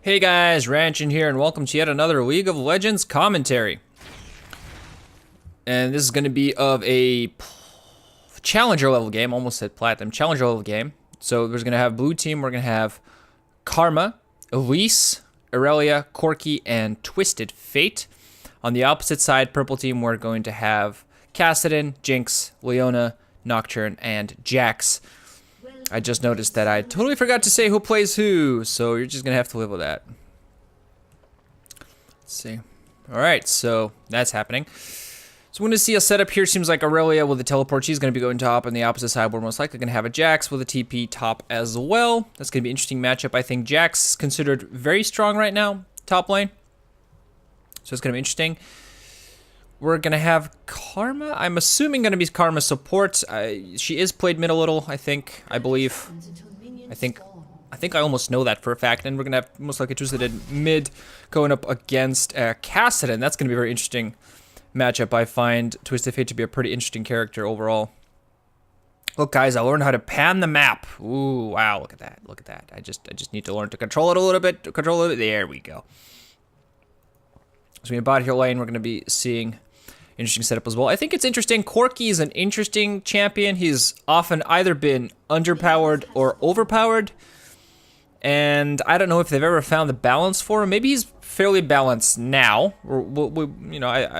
Hey guys, Ranshin here, and welcome to yet another League of Legends commentary. And this is going to be of a challenger level game, almost said platinum, challenger level game. So we're going to have blue team, we're going to have Karma, Elise, Aurelia, Corki, and Twisted Fate. On the opposite side, purple team, we're going to have Kassadin, Jinx, Leona, Nocturne, and Jax. I just noticed that I totally forgot to say who plays who, so you're just gonna have to live with that. Let's see. Alright, so that's happening. So we're gonna see a setup here. Seems like Aurelia with the teleport, she's gonna be going top, and the opposite side we're most likely gonna have a Jax with a TP top as well. That's gonna be an interesting matchup. I think Jax is considered very strong right now, top lane. So it's gonna be interesting. We're gonna have Karma. I'm assuming gonna be Karma support. She is played mid a little, I believe. I think I almost know that for a fact. And we're gonna have most likely Twisted in mid going up against Kassadin. That's gonna be a very interesting matchup. I find Twisted Fate to be a pretty interesting character overall. Look, guys, I learned how to pan the map. Ooh, wow! Look at that! Look at that! I just need to learn to control it a little bit. There we go. So in bot here lane, we're gonna be seeing interesting setup as well. I think it's interesting. Corki is an interesting champion. He's often either been underpowered or overpowered. And I don't know if they've ever found the balance for him. Maybe he's fairly balanced now.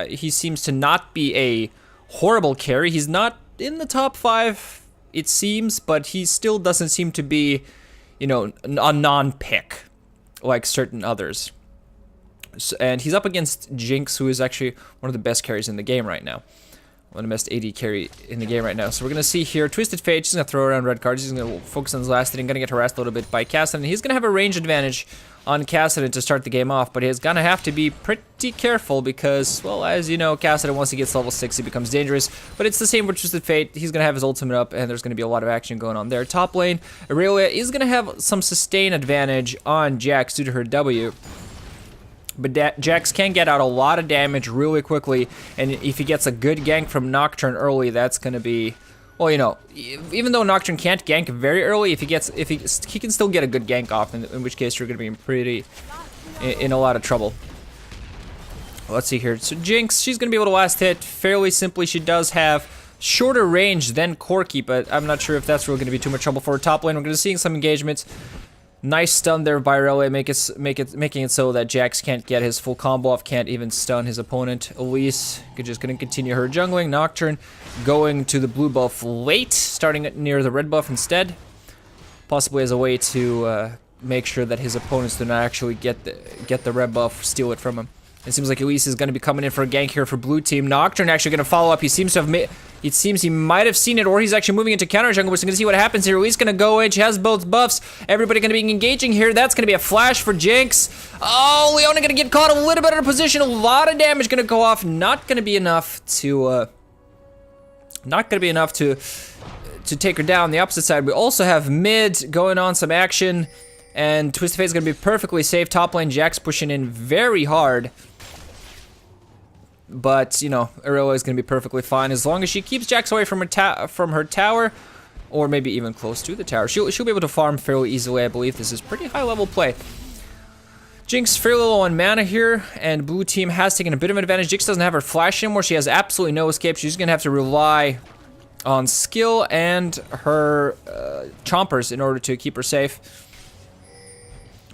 He seems to not be a horrible carry. He's not in the top 5, it seems, but he still doesn't seem to be, a non-pick like certain others. And he's up against Jinx, who is actually one of the best carries in the game right now. One of the best AD carry in the game right now. So we're going to see here, Twisted Fate, she's going to throw around red cards. He's going to focus on his last hitting, going to get harassed a little bit by Kassadin. He's going to have a range advantage on Kassadin to start the game off, but he's going to have to be pretty careful because, well, as you know, Kassadin, once he gets level 6, he becomes dangerous. But it's the same with Twisted Fate. He's going to have his ultimate up, and there's going to be a lot of action going on there. Top lane, Aurelia is going to have some sustain advantage on Jax due to her W. But Jax can get out a lot of damage really quickly, and if he gets a good gank from Nocturne early, that's going to be, well, even though Nocturne can't gank very early, he can still get a good gank off, in which case you're going to be in a lot of trouble. Let's see here. So Jinx, she's going to be able to last hit fairly simply. She does have shorter range than Corki, but I'm not sure if that's really going to be too much trouble for her. Top lane, we're going to see some engagements. Nice stun there by Aurelia, making it so that Jax can't get his full combo off, can't even stun his opponent. Elise just going to continue her jungling. Nocturne going to the blue buff late, starting near the red buff instead. Possibly as a way to make sure that his opponents do not actually get the red buff, steal it from him. It seems like Elise is going to be coming in for a gank here for blue team. Nocturne actually going to follow up. He seems to have it seems he might have seen it, or he's actually moving into counter jungle. We're going to see what happens here. Elise going to go in. She has both buffs. Everybody going to be engaging here. That's going to be a flash for Jinx. Oh, Leona going to get caught a little bit out of position. A lot of damage going to go off. Not going to be enough to take her down. The opposite side, we also have mid going on some action, and Twisted Fate is going to be perfectly safe. Top lane, Jax pushing in very hard. But, Aurelia is going to be perfectly fine as long as she keeps Jax away from her tower, or maybe even close to the tower. She'll be able to farm fairly easily, I believe. This is pretty high-level play. Jinx fairly low on mana here, and blue team has taken a bit of an advantage. Jinx doesn't have her flash anymore. She has absolutely no escape. She's going to have to rely on skill and her chompers in order to keep her safe.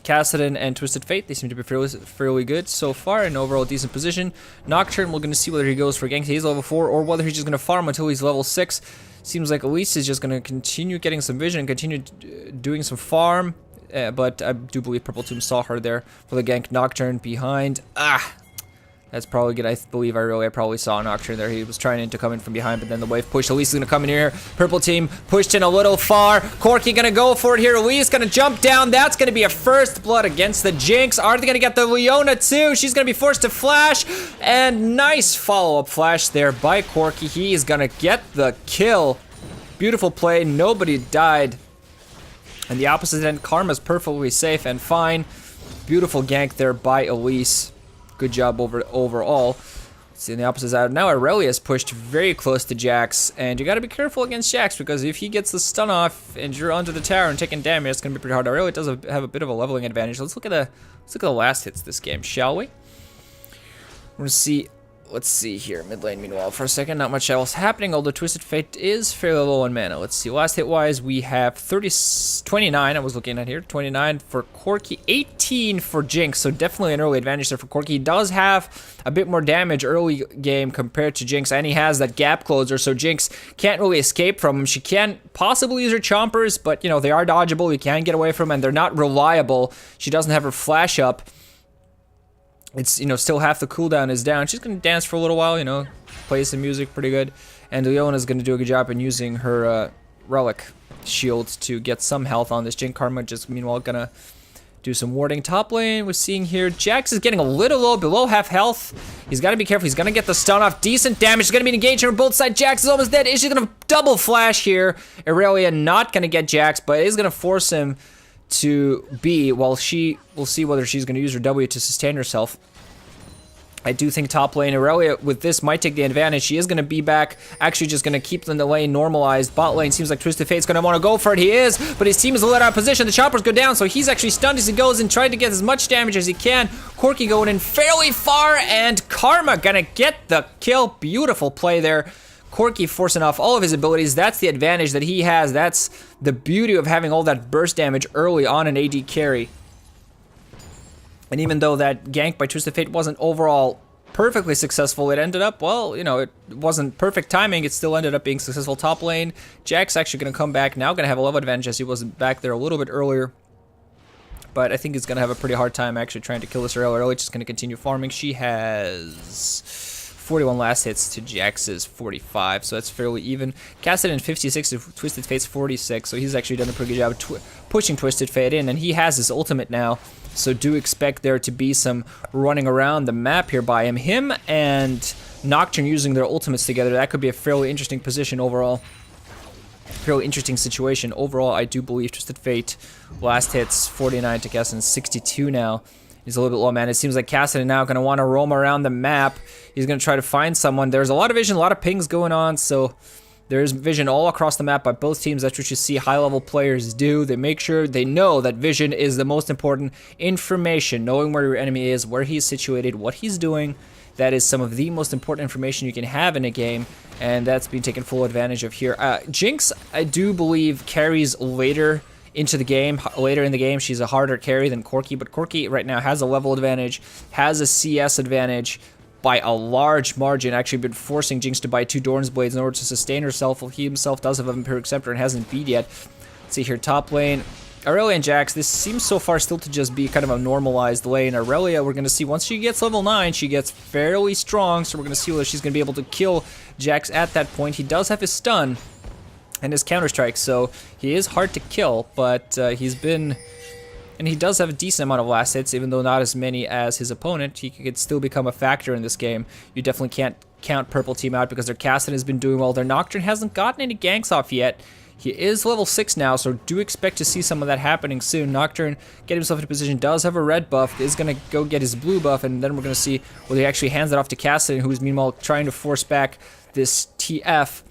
Kassadin and Twisted Fate, they seem to be fairly good so far, in overall decent position. Nocturne, we're going to see whether he goes for gank. He's level 4, or whether he's just going to farm until he's level 6. Seems like Elise is just going to continue getting some vision and continue doing some farm. But I do believe Purple Team saw her there for the gank. Nocturne behind. That's probably good. I believe I probably saw Nocturne there. He was trying to come in from behind, but then the wave push. Elise is going to come in here. Purple team pushed in a little far. Corki going to go for it here. Elise going to jump down. That's going to be a first blood against the Jinx. Are they going to get the Leona too? She's going to be forced to flash. And nice follow-up flash there by Corki. He is going to get the kill. Beautiful play. Nobody died. And the opposite end, Karma's perfectly safe and fine. Beautiful gank there by Elise. Good job overall. Let's See, on the opposite side, now Aurelia's pushed very close to Jax, and you gotta be careful against Jax, because if he gets the stun off and you're onto the tower and taking damage, it's gonna be pretty hard. Aurelia does have a bit of a leveling advantage. Let's look at the last hits this game, shall we? We're gonna see. Let's see here, mid lane meanwhile for a second, not much else happening, although Twisted Fate is fairly low on mana. Let's see, last hit wise we have 29, I was looking at here, 29 for Corki, 18 for Jinx, so definitely an early advantage there for Corki. He does have a bit more damage early game compared to Jinx, and he has that gap closer, so Jinx can't really escape from him. She can possibly use her chompers, but you know, they are dodgeable, you can get away from them, and they're not reliable. She doesn't have her flash up. It's, you know, still half the cooldown is down. She's going to dance for a little while, you know, play some music pretty good. And Leona's going to do a good job in using her relic shield to get some health on this. Jin Karma just, meanwhile, going to do some warding. Top lane, we're seeing here, Jax is getting a little low, below half health. He's got to be careful. He's going to get the stun off. Decent damage. He's going to be engaged on both sides. Jax is almost dead. Is she going to double flash here? Aurelia not going to get Jax, but it is going to force him to B, while she will see whether she's going to use her W to sustain herself. I do think top lane Aurelia with this might take the advantage. She is going to be back, actually just going to keep the lane normalized. Bot lane seems like Twisted Fate's going to want to go for it. He is, but his team is a little out of position. The choppers go down, so he's actually stunned as he goes and trying to get as much damage as he can. Corki going in fairly far, and Karma going to get the kill. Beautiful play there. Corki forcing off all of his abilities. That's the advantage that he has. That's the beauty of having all that burst damage early on an AD carry. And even though that gank by Twisted Fate wasn't overall perfectly successful, it ended up, well, you know, it wasn't perfect timing. It still ended up being successful. Top lane, Jack's actually going to come back now, going to have a level advantage as he was back there a little bit earlier. But I think he's going to have a pretty hard time actually trying to kill this early. Just going to continue farming. She has 41 last hits to Jax's 45, so that's fairly even. Cassidy 56 to Twisted Fate's 46, so he's actually done a pretty good job of pushing Twisted Fate in, and he has his ultimate now, so do expect there to be some running around the map here by him. Him and Nocturne using their ultimates together, that could be a fairly interesting position overall. Fairly interesting situation. Overall, I do believe Twisted Fate last hits 49 to Cassidy 62 now. He's a little bit low, man. It seems like Cassidy now going to want to roam around the map. He's going to try to find someone. There's a lot of vision, a lot of pings going on, so there's vision all across the map by both teams. That's what you see high-level players do. They make sure they know that vision is the most important information. Knowing where your enemy is, where he's situated, what he's doing. That is some of the most important information you can have in a game, and that's being taken full advantage of here. Jinx, I do believe, carries later into the game. Later in the game, she's a harder carry than Corki, but Corki right now has a level advantage, has a CS advantage by a large margin, actually been forcing Jinx to buy 2 Dorn's Blades in order to sustain herself. Well, he himself does have a Vampiric Scepter and hasn't beat yet. Let's see here, top lane. Aurelia and Jax, this seems so far still to just be kind of a normalized lane. Aurelia, we're going to see once she gets level 9, she gets fairly strong, so we're going to see whether she's going to be able to kill Jax at that point. He does have his stun and his counter-strike, so he is hard to kill, but he's been... And he does have a decent amount of last hits, even though not as many as his opponent. He could still become a factor in this game. You definitely can't count Purple Team out because their Cassidy has been doing well. Their Nocturne hasn't gotten any ganks off yet. He is level 6 now, so do expect to see some of that happening soon. Nocturne, get himself into position, does have a red buff, is going to go get his blue buff, and then we're going to see whether he actually hands it off to Cassidy, who's meanwhile trying to force back this TF.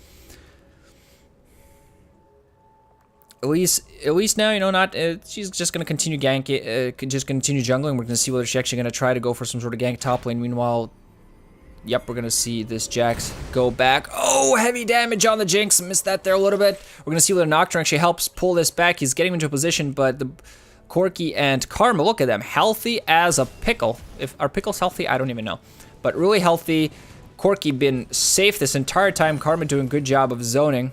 At least now, you know, not she's just gonna continue just continue jungling. We're gonna see whether she's actually gonna try to go for some sort of gank top lane. Meanwhile, yep, we're gonna see this Jax go back. Oh, heavy damage on the Jinx. Missed that there a little bit. We're gonna see whether Nocturne actually helps pull this back. He's getting into a position, but the Corki and Karma, look at them, healthy as a pickle. If are pickles healthy, I don't even know, but really healthy. Corki been safe this entire time. Karma doing a good job of zoning.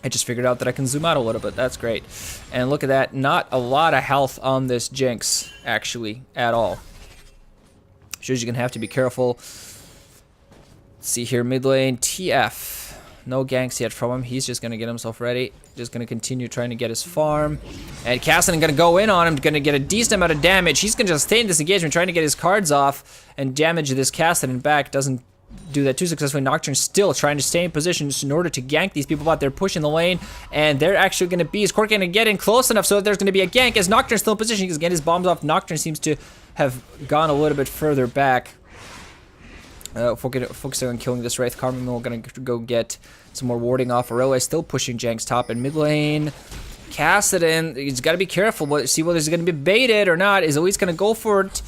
I just figured out that I can zoom out a little bit. That's great. And look at that. Not a lot of health on this Jinx, actually, at all. Shows you're going to have to be careful. Let's see here, mid lane. TF. No ganks yet from him. He's just going to get himself ready. Just going to continue trying to get his farm. And Cassidy going to go in on him. Going to get a decent amount of damage. He's going to stay in this engagement, trying to get his cards off and damage this Cassidy back. Doesn't do that too successfully. Nocturne still trying to stay in position in order to gank these people out there pushing the lane, and they're actually going to be, is Corki going to get in close enough so that there's going to be a gank as Nocturne's still in position. He can get his bombs off. Nocturne seems to have gone a little bit further back. Focusing on killing this Wraith. Carmen we're gonna go get some more warding off. Aurelia still pushing Jenks top and mid lane. Kassadin, he's got to be careful. See whether he's going to be baited or not. Is Elise going to go for it?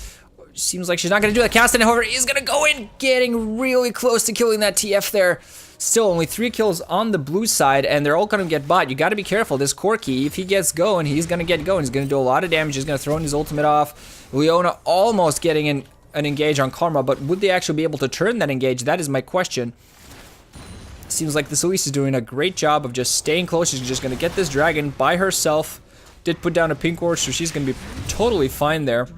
Seems like she's not going to do that. Kassadin, however, is going to go in, getting really close to killing that TF there. Still only 3 kills on the blue side, and they're all going to get bought. You got to be careful. This Corki, if he gets going, he's going to get going. He's going to do a lot of damage. He's going to throw in his ultimate off. Leona almost getting an engage on Karma, but would they actually be able to turn that engage? That is my question. Seems like this Elise is doing a great job of just staying close. She's just going to get this dragon by herself. Did put down a pink ward, so she's going to be totally fine there.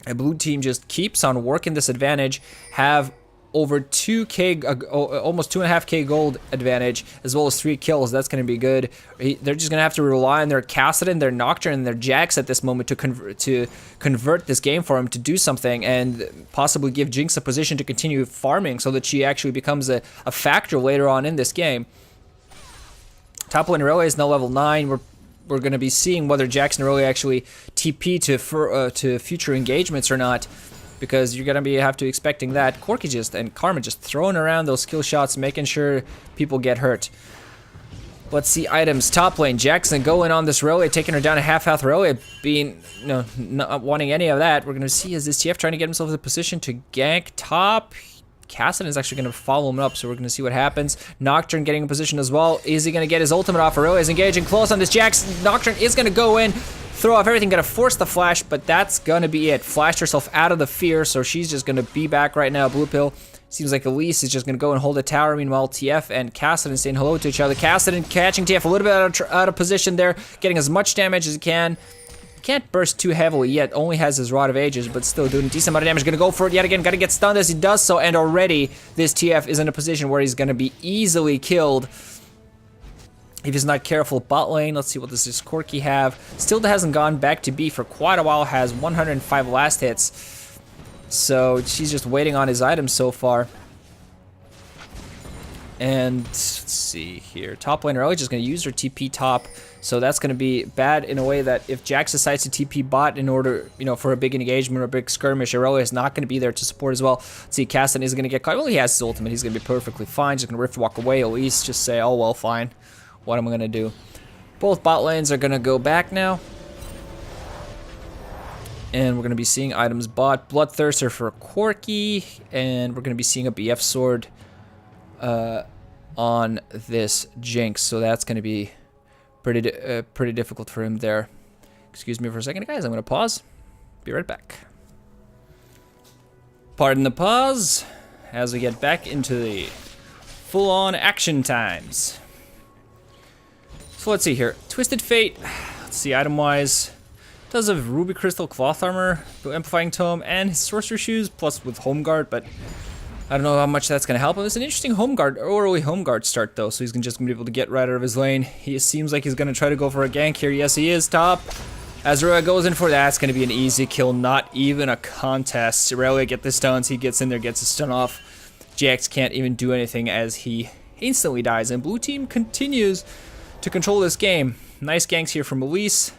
And blue team just keeps on working this advantage. Have over 2k, almost 2.5k gold advantage, as well as 3 kills. That's going to be good. They're just going to have to rely on their Kassadin, their Nocturne, and their Jax at this moment to convert this game for him, to do something, and possibly give Jinx a position to continue farming so that she actually becomes a factor later on in this game. Top lane Aurelia is now level 9. We're going to be seeing whether Jax and Aurelia actually TP to future engagements or not, because you're gonna have to expecting that. Corki and Karma just throwing around those skill shots, making sure people get hurt. Let's see items. Top lane, Jackson going on this Aurelia, taking her down to half health. Aurelia being, not wanting any of that. We're gonna see, is this TF trying to get himself in a position to gank top? Kassadin is actually gonna follow him up, so we're gonna see what happens. Nocturne getting in position as well. Is he gonna get his ultimate off? Aurelia is engaging close on this Jax. Nocturne is gonna go in, throw off everything, gonna force the flash, but that's gonna be it. Flashed herself out of the fear, so she's just gonna be back right now. Blue pill. Seems like Elise is just gonna go and hold a tower. Meanwhile, TF and Kassadin saying hello to each other. Kassadin catching TF a little bit out of position there, getting as much damage as he can. Can't burst too heavily yet, only has his Rod of Ages, but still doing a decent amount of damage. Gonna go for it yet again, gotta get stunned as he does so, and already this TF is in a position where he's gonna be easily killed if he's not careful. Bot lane, let's see what does this Corki have. Still hasn't gone back to B for quite a while, has 105 last hits. So she's just waiting on his items so far. And let's see here. Top lane early, just gonna use her TP top. So that's gonna be bad in a way that if Jax decides to TP bot in order, for a big engagement or a big skirmish, Aurelia is not gonna be there to support as well. Let's see, Kassadin is gonna get caught. Well, he has his ultimate. He's gonna be perfectly fine. Just gonna rift walk away. Elise just say, oh well, fine. What am I gonna do? Both bot lanes are gonna go back now. And we're gonna be seeing items bot. Bloodthirster for Corki. And we're gonna be seeing a BF sword on this Jinx. So that's gonna be pretty difficult for him there. Excuse me for a second, guys. I'm gonna pause. Be right back. Pardon the pause as we get back into the full-on action times. So let's see here. Twisted Fate. Let's see, item-wise. Does have Ruby Crystal Cloth Armor, Amplifying Tome, and his Sorcerer Shoes, plus with Home Guard, but I don't know how much that's going to help him. It's an interesting Home Guard, early Home Guard start, though, so he's just going to be able to get right out of his lane. He seems like he's going to try to go for a gank here. Yes, he is. Top. As Aurelia goes in for that, it's going to be an easy kill, not even a contest. Aurelia get the stuns, he gets in there, gets his stun off. Jax can't even do anything as he instantly dies, and blue team continues to control this game. Nice ganks here from Elise.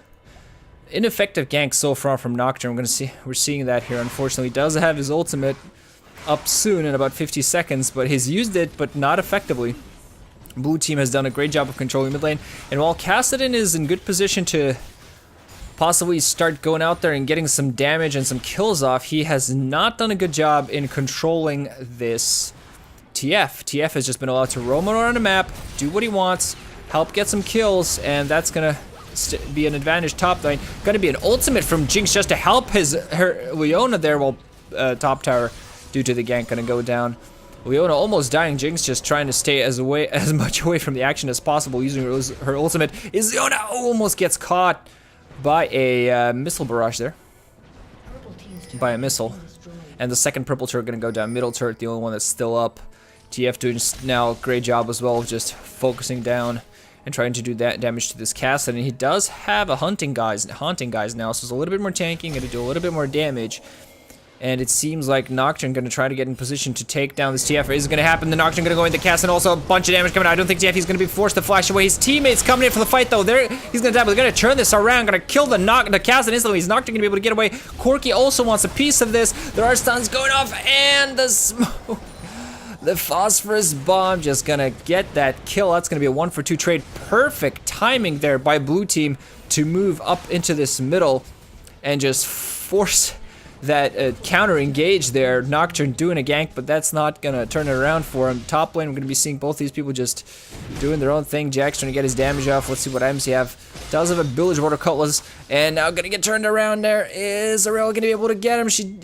Ineffective ganks so far from Nocturne. We're seeing that here. Unfortunately, he does have his ultimate up soon in about 50 seconds, but he's used it, but not effectively. Blue team has done a great job of controlling mid lane, and while Kassadin is in good position to possibly start going out there and getting some damage and some kills off, he has not done a good job in controlling this TF. TF has just been allowed to roam around the map, do what he wants, help get some kills, and that's gonna be an advantage top lane. Gonna be an ultimate from Jinx just to help her Leona there, while top tower, due to the gank, gonna go down. Leona almost dying. Jinx just trying to stay as much away from the action as possible using her ultimate. Leona almost gets caught by a missile barrage there. By a missile. And the second purple turret gonna go down. Middle turret, the only one that's still up. TF doing now a great job as well of just focusing down and trying to do that damage to this Kassadin. And he does have a haunting guys now, so it's a little bit more tanking, gonna do a little bit more damage. And it seems like Nocturne going to try to get in position to take down this TF. Is it going to happen? The Nocturne going to go into cast, and also a bunch of damage coming out. I don't think TF is going to be forced to flash away. His teammates coming in for the fight, though. He's going to die, but they're going to turn this around. Going to kill the cast, and instantly he's Nocturne going to be able to get away. Corki also wants a piece of this. There are stuns going off, and the smoke. The phosphorus bomb just going to get that kill. That's going to be a 1-for-2 trade. Perfect timing there by blue team to move up into this middle and just force that counter engage there. Nocturne doing a gank, but that's not gonna turn it around for him. Top lane, we're gonna be seeing both these people just doing their own thing. Jack's trying to get his damage off. Let's see what items he have. Does have a Village Water Cutlass, and now gonna get turned around there. Is Aurelia gonna be able to get him? She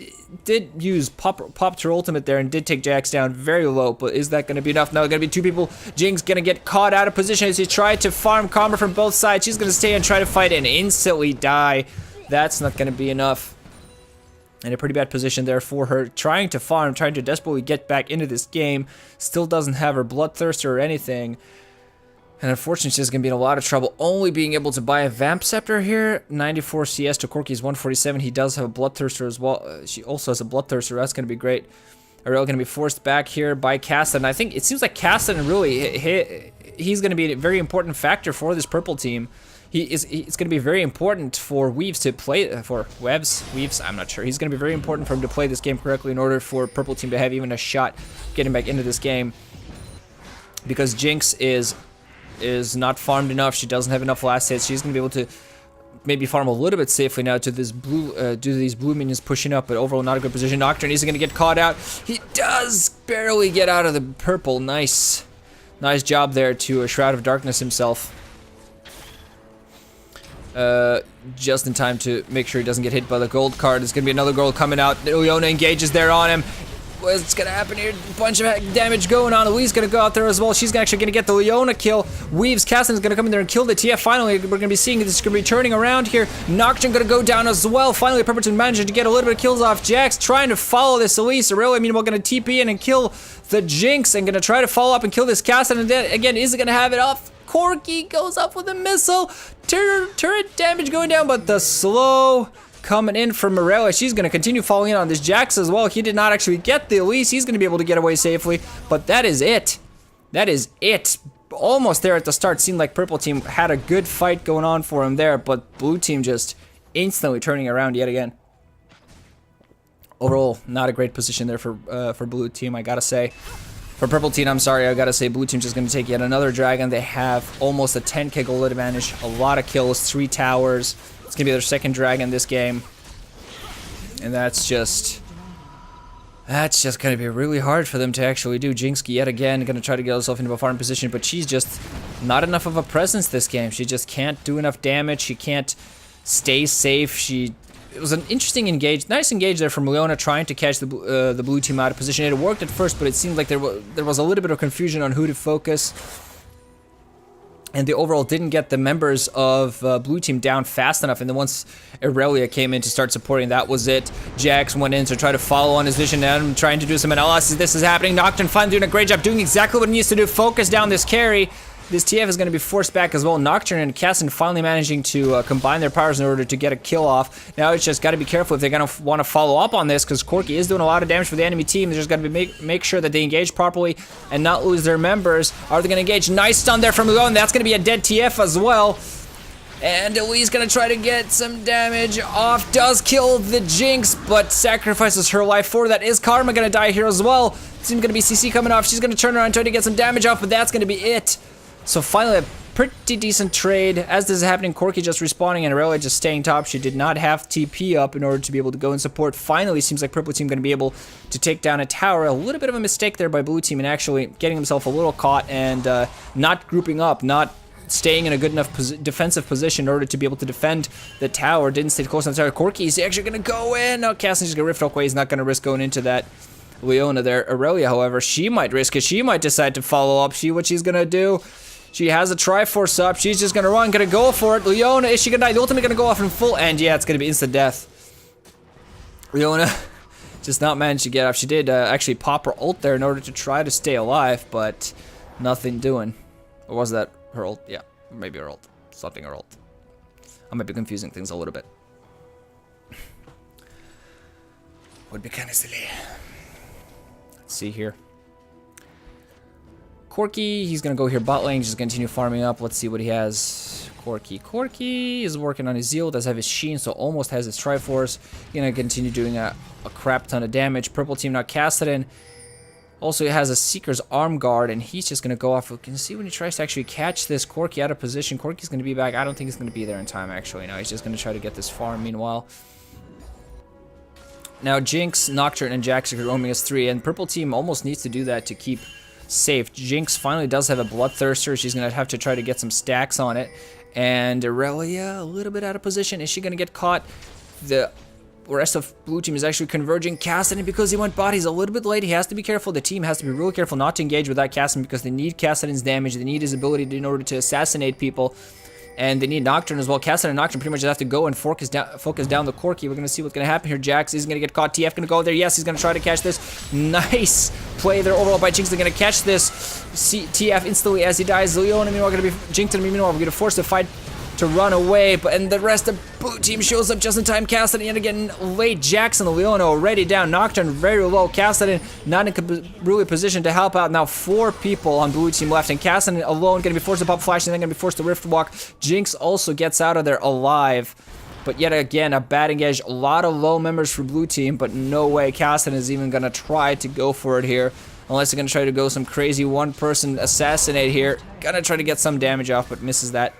did use popped her ultimate there and did take Jax down very low, but is that gonna be enough? No, gonna be two people. Jinx gonna get caught out of position as he tried to farm combo from both sides. She's gonna stay and try to fight and instantly die. That's not gonna be enough. In a pretty bad position there for her, trying to farm, trying to desperately get back into this game. Still doesn't have her Bloodthirster or anything. And unfortunately, she's going to be in a lot of trouble. Only being able to buy a Vamp Scepter here. 94 CS to Corki's 147. He does have a Bloodthirster as well. She also has a Bloodthirster. That's going to be great. Aurelia going to be forced back here by Castan. I think it seems like Castan really, he's going to be a very important factor for this purple team. It's going to be very important for Weaves to play, for Weaves, I'm not sure. He's going to be very important for him to play this game correctly in order for purple team to have even a shot getting back into this game. Because Jinx is not farmed enough. She doesn't have enough last hits. She's going to be able to maybe farm a little bit safely now to this blue, due to these blue minions pushing up, but overall not a good position. Nocturne isn't going to get caught out. He does barely get out of the purple. Nice job there to a Shroud of Darkness himself. Just in time to make sure he doesn't get hit by the gold card. There's gonna be another gold coming out. Leona engages there on him. What's gonna happen here? A bunch of damage going on. Elise gonna go out there as well. She's actually gonna get the Leona kill. Weaves, Castan is gonna come in there and kill the TF. Finally, we're gonna be seeing this is gonna be turning around here. Nocturne gonna go down as well. Finally, Purple managing to get a little bit of kills off Jax, trying to follow this Elise. Aurelia, meanwhile, gonna TP in and kill the Jinx and gonna try to follow up and kill this Castan. And then again, is it gonna have it off? Corki goes up with a missile. Turret damage going down, but the slow coming in from Aurelia. She's going to continue following in on this Jax as well. He did not actually get the Elise. He's going to be able to get away safely, but that is it. That is it. Almost there at the start. Seemed like purple team had a good fight going on for him there, but blue team just instantly turning around yet again. Overall, not a great position there for blue team, I gotta say. For purple team, I'm sorry, I gotta say, blue team's just gonna take yet another dragon. They have almost a 10k gold advantage, a lot of kills, 3 towers. It's gonna be their second dragon this game. And that's just gonna be really hard for them to actually do. Jinx yet again gonna try to get herself into a farm position, but she's just not enough of a presence this game. She just can't do enough damage. She can't stay safe. It was an interesting engage, nice engage there from Leona trying to catch the blue team out of position. It worked at first, but it seemed like there was a little bit of confusion on who to focus. And they overall didn't get the members of blue team down fast enough. And then once Aurelia came in to start supporting, that was it. Jax went in to try to follow on his vision and trying to do some analysis. This is happening. Nocturne finally doing a great job, doing exactly what he needs to do. Focus down this carry. This TF is going to be forced back as well. Nocturne and Castan finally managing to combine their powers in order to get a kill off. Now it's just got to be careful if they're going to want to follow up on this, because Corki is doing a lot of damage for the enemy team. They're just got to be make sure that they engage properly and not lose their members. Are they going to engage? Nice stun there from Leon. That's going to be a dead TF as well. And Elise going to try to get some damage off. Does kill the Jinx, but sacrifices her life for that. Is Karma going to die here as well? It's going to be CC coming off. She's going to turn around and try to get some damage off, but that's going to be it. So finally, a pretty decent trade. As this is happening, Corki just respawning and Aurelia just staying top. She did not have TP up in order to be able to go and support. Finally, seems like purple team going to be able to take down a tower. A little bit of a mistake there by blue team and actually getting himself a little caught and not grouping up, not staying in a good enough defensive position in order to be able to defend the tower. Didn't stay close on the tower. Corki is actually going to go in. No, Castan's just going to rift away. He's not going to risk going into that Leona there. Aurelia, however, she might risk it. She might decide to follow up. What she's going to do. She has a Triforce up. She's just gonna run, gonna go for it. Leona, is she gonna die? The ultimate gonna go off in full, and yeah, it's gonna be instant death. Leona just not managed to get off. She did actually pop her ult there in order to try to stay alive, but nothing doing. Or was that her ult? Yeah, maybe her ult. Something her ult. I might be confusing things a little bit. Would be kind of silly. Let's see here. Corki, he's going to go here bot lane, just continue farming up. Let's see what he has. Corki is working on his Zeal, does have his Sheen, so almost has his Triforce. He's going to continue doing a crap ton of damage. Purple team not casted in. Also, he has a Seeker's Arm Guard, and he's just going to go off. You can see when he tries to actually catch this Corki out of position. Corki's going to be back. I don't think he's going to be there in time, actually. No, he's just going to try to get this farm meanwhile. Now, Jinx, Nocturne, and Jax are roaming as 3, and Purple team almost needs to do that to keep safe. Jinx finally does have a Bloodthirster. She's going to have to try to get some stacks on it. And Aurelia, a little bit out of position. Is she going to get caught? The rest of blue team is actually converging. Cassadin, because he went bot, he's a little bit late. He has to be careful. The team has to be really careful not to engage with that Cassadin because they need Cassadin's damage. They need his ability in order to assassinate people. And they need Nocturne as well. Cassadin and Nocturne pretty much just have to go and focus down the Corki. We're going to see what's going to happen here. Jax is going to get caught. TF going to go there. Yes, he's going to try to catch this. Nice play there overall by Jinx. They're going to catch this. TF instantly as he dies. Leona, meanwhile, going to be Jinx, and meanwhile, we're going to force the fight to run away, and the rest of blue team shows up just in time. Cassadin yet again late. Jackson and Leona already down. Nocturne very low. Cassadin not in really position to help out. Now 4 people on blue team left, and Cassadin alone going to be forced to pop flash, and then going to be forced to rift walk. Jinx also gets out of there alive, but yet again a bad engage. A lot of low members for blue team, but no way Cassadin is even going to try to go for it here. Unless they're going to try to go some crazy one-person assassinate here. Gonna try to get some damage off, but misses that.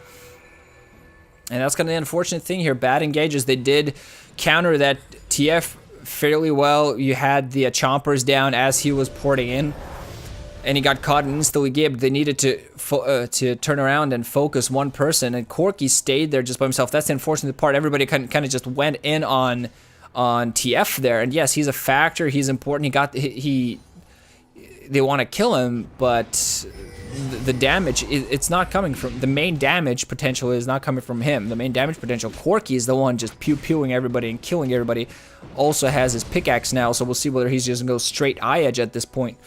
And that's kind of the unfortunate thing here. Bad engages. They did counter that TF fairly well. You had the chompers down as he was porting in, and he got caught and instantly gibbed. They needed to turn around and focus one person, and Corki stayed there just by himself. That's the unfortunate part. Everybody kind of just went in on TF there, and yes, he's a factor. He's important. They want to kill him, but the damage, it's not coming from, the main damage potential is not coming from him. The main damage potential, Corki is the one just pew-pewing everybody and killing everybody. Also has his pickaxe now, so we'll see whether he's just going to go straight eye edge at this point.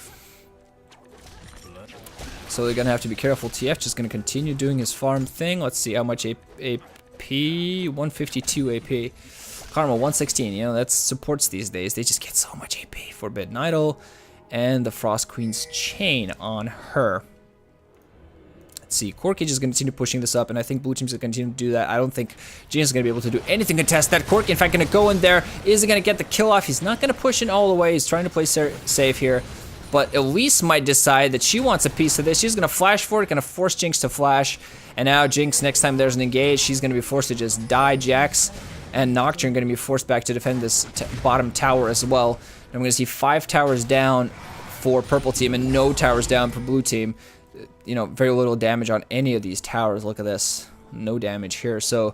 So they're going to have to be careful. TF just going to continue doing his farm thing. Let's see how much AP, 152 AP. Karma, 116, you know, that supports these days. They just get so much AP. Forbidden Idol and the Frost Queen's Chain on her. Let's see, Corki is going to continue pushing this up, and I think blue team's going to continue to do that. I don't think James is going to be able to do anything to test that. Corki, in fact, going to go in there. Is he going to get the kill off? He's not going to push in all the way. He's trying to play safe here. But Elise might decide that she wants a piece of this. She's going to flash for it, going to force Jinx to flash. And now Jinx, next time there's an engage, she's going to be forced to just die. Jax and Nocturne going to be forced back to defend this bottom tower as well. And I'm going to see 5 towers down for purple team and no towers down for blue team. You know, very little damage on any of these towers. Look at this. No damage here. So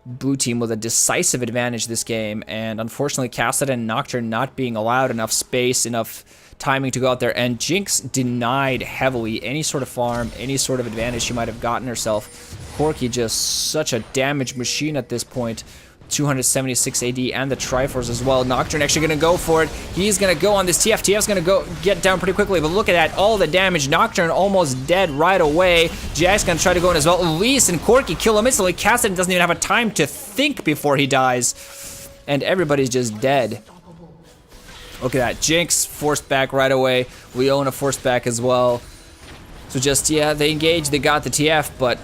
blue team with a decisive advantage this game. And unfortunately, Cassadin and Nocturne not being allowed enough space, enough timing to go out there. And Jinx denied heavily any sort of farm, any sort of advantage she might have gotten herself. Corki just such a damage machine at this point. 276 AD and the Triforce as well. Nocturne actually going to go for it. He's going to go on this TF. TF's going to go get down pretty quickly, but look at that. All the damage. Nocturne almost dead right away. Jack's going to try to go in as well. Elise and Corki kill him instantly. Cassadin doesn't even have a time to think before he dies. And everybody's just dead. Look at that. Jinx forced back right away. Leona forced back as well. So just, yeah, they engaged. They got the TF, but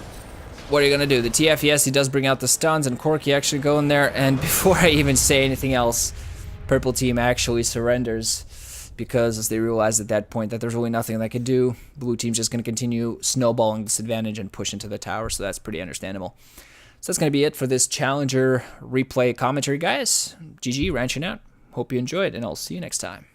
what are you going to do? The TF, yes, he does bring out the stuns, and Corki actually go in there, and before I even say anything else, purple team actually surrenders because they realize at that point that there's really nothing they can do. Blue team's just going to continue snowballing this advantage and push into the tower, so that's pretty understandable. So that's going to be it for this Challenger replay commentary, guys. GG, Ranshin out. Hope you enjoyed, and I'll see you next time.